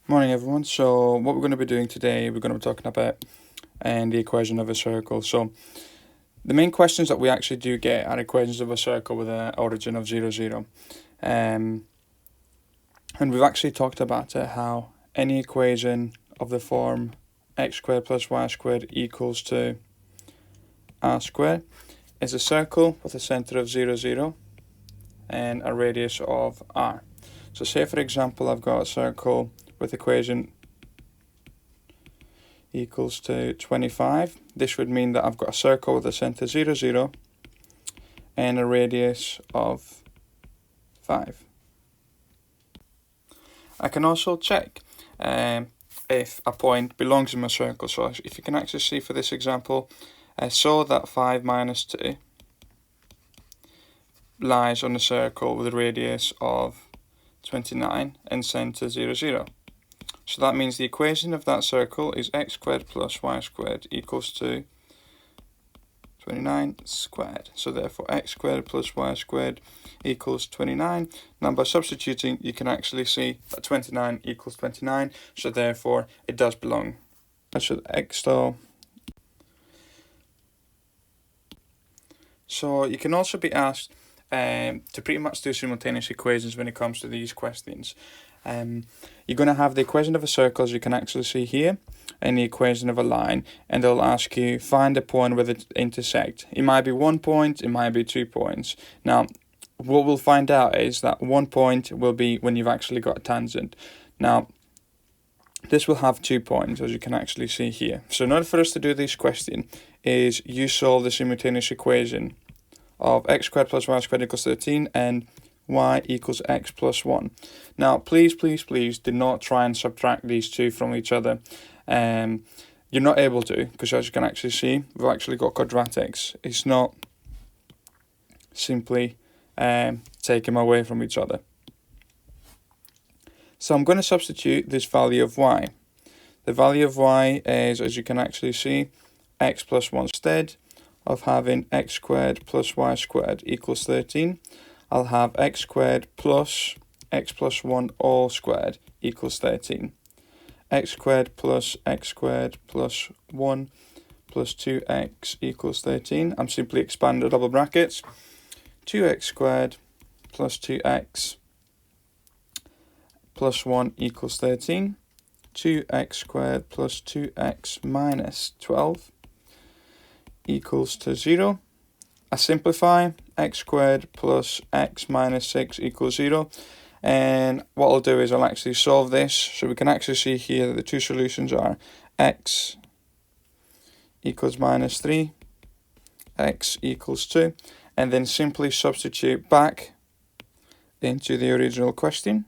Morning everyone. So what we're going to be doing today, we're going to be talking about the equation of a circle. So the main questions that we actually do get are equations of a circle with an origin of 0, 0. And we've actually talked about how any equation of the form x squared plus y squared equals to r squared is a circle with a center of 0, 0 and a radius of r. So say for example I've got a circle with equation equals to 25. This would mean that I've got a circle with a center 0, 0 and a radius of 5. I can also check if a point belongs in my circle. So if you can actually see for this example, so that 5 minus 2 lies on the circle with a radius of 29 and center 0, 0. So that means the equation of that circle is x squared plus y squared equals to 29 squared. So therefore x squared plus y squared equals 29. Now by substituting you can actually see that 29 equals 29. So therefore it does belong. So you can also be asked to pretty much do simultaneous equations when it comes to these questions. You're going to have the equation of a circle, as you can actually see here, and the equation of a line, and they'll ask you find a point where they intersect. It might be 1 point, it might be 2 points. Now what we'll find out is that 1 point will be when you've actually got a tangent. Now this will have 2 points, as you can actually see here. So in order for us to do this question is you solve the simultaneous equation of x squared plus y squared equals 13 and y equals x plus 1. Now please do not try and subtract these two from each other. You're not able to, because as you can actually see, we've actually got quadratics. It's not simply take them away from each other. So I'm going to substitute this value of y. The value of y is, as you can actually see, x plus 1. Instead of having x squared plus y squared equals 13, I'll have x squared plus x plus 1 all squared equals 13. X squared plus 1 plus 2x equals 13. I'm simply expanding the double brackets. 2x squared plus 2x plus 1 equals 13. 2x squared plus 2x minus 12 equals to 0. I simplify, x squared plus x minus 6 equals 0. And what I'll do is I'll actually solve this. So we can actually see here that the two solutions are x equals minus 3, x equals 2. And then simply substitute back into the original question.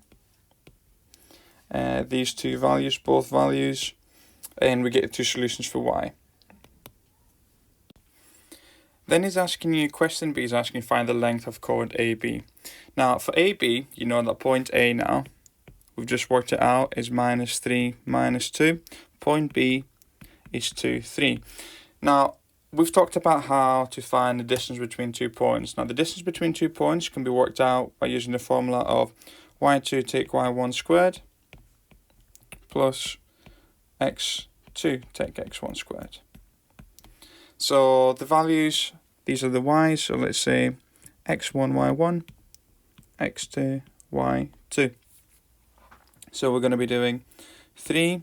These two values, both values, and we get the two solutions for y. Then he's asking you, question B is asking you find the length of chord AB. Now for AB, you know that point A now, we've just worked it out, is minus 3, minus 2. Point B is 2, 3. Now we've talked about how to find the distance between 2 points. Now the distance between 2 points can be worked out by using the formula of y2 take y1 squared plus x2 take x1 squared. So the values, these are the y's, so let's say x1, y1, x2, y2. So we're going to be doing 3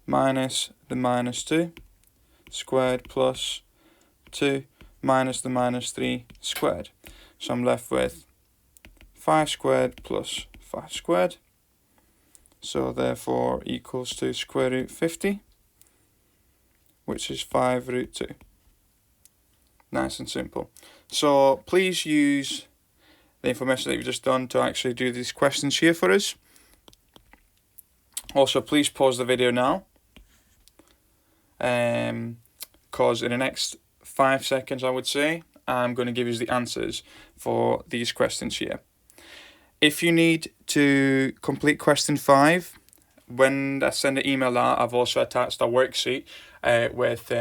minus the minus 2 squared plus 2 minus the minus 3 squared. So I'm left with 5 squared plus 5 squared. So therefore equals to square root 50. Which is 5 root 2. Nice and simple. So please use the information that you've just done to actually do these questions here for us. Also, please pause the video now, because in the next 5 seconds, I would say, I'm going to give you the answers for these questions here. If you need to complete question 5, when I send the email out, I've also attached a worksheet with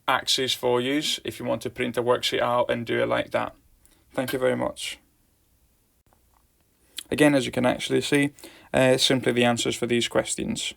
axes for use if you want to print a worksheet out and do it like that. Thank you very much. Again, as you can actually see, simply the answers for these questions.